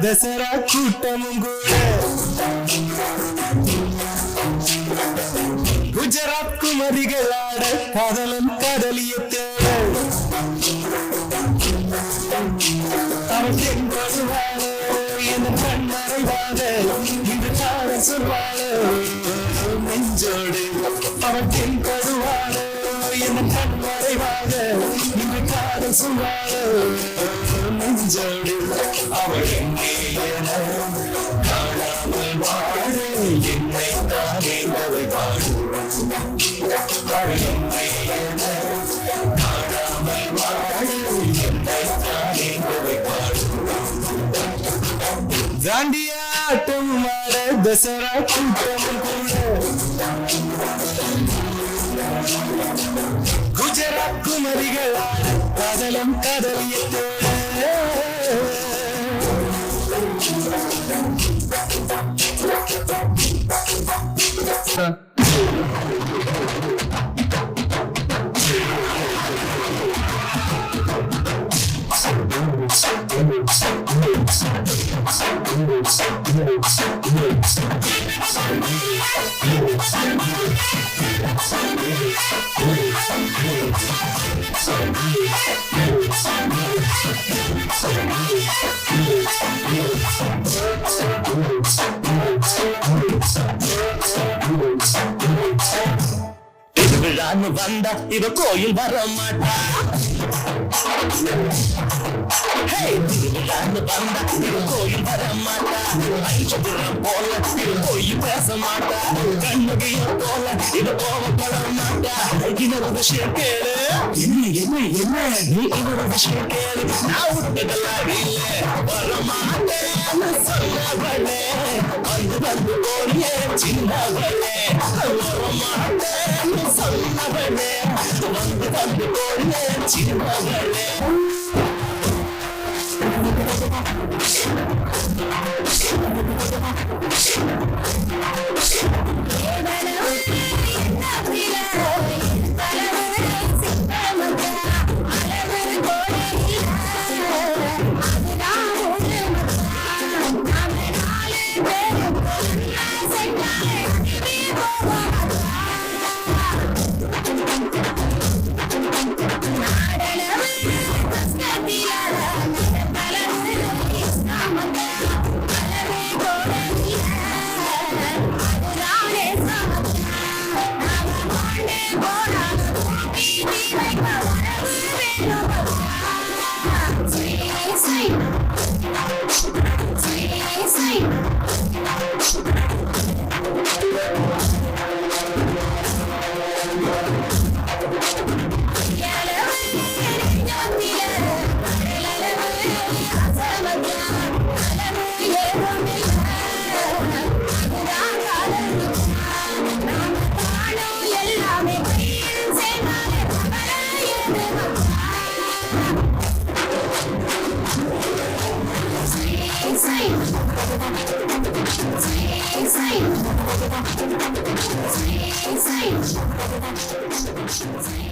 தசரா கூட்டமும் கூட குஜராத் குமரிகளாட காதலன் காதலிய தேட அவன் தென்படுவாளோ என் கண்மறைவாக இன்று காதல் சொல்வாளோ நெஞ்சோடு அவன் தென்படுவாளோ என் கண்மறைவாக இன்று காதல் சொல்வாளோ நெஞ்சோடு அவள் எங்கே என காணாமல் வாழ என்னை தானே அவள் வாழும் அவள் எங்கே என காணாமல் வாழ என்னை தானே அவள் வாழும் தாண்டியாட்டம் மாட தசரா கூட்டமும் கூட குஜராத் குமரிகளான காதலம் காதலியத்தோட திருவிழான்னு வந்தா இவ கோயில் வர மாட்டா திருவிழான்னு வந்தா இவ கோயில் வர மாட்டா ஐச்சபுரம் போல இவ கோயில் பேச மாட்டா கண்ணுகைய போல இவ கோவப்பட மாட்டா இன்னொரு விஷயம் கேளு என்ன என்ன என்ன நீ இன்னொரு விஷயம் கேளு நான் விட்டதெல்லாம் இல்ல வர மாட்டேன்னு சொன்னவளே வந்து வந்து போறியே சின்னவளே வர மாட்டேன்னு சொன்னவளே வந்து வந்து போறியே சின்னவளே Science.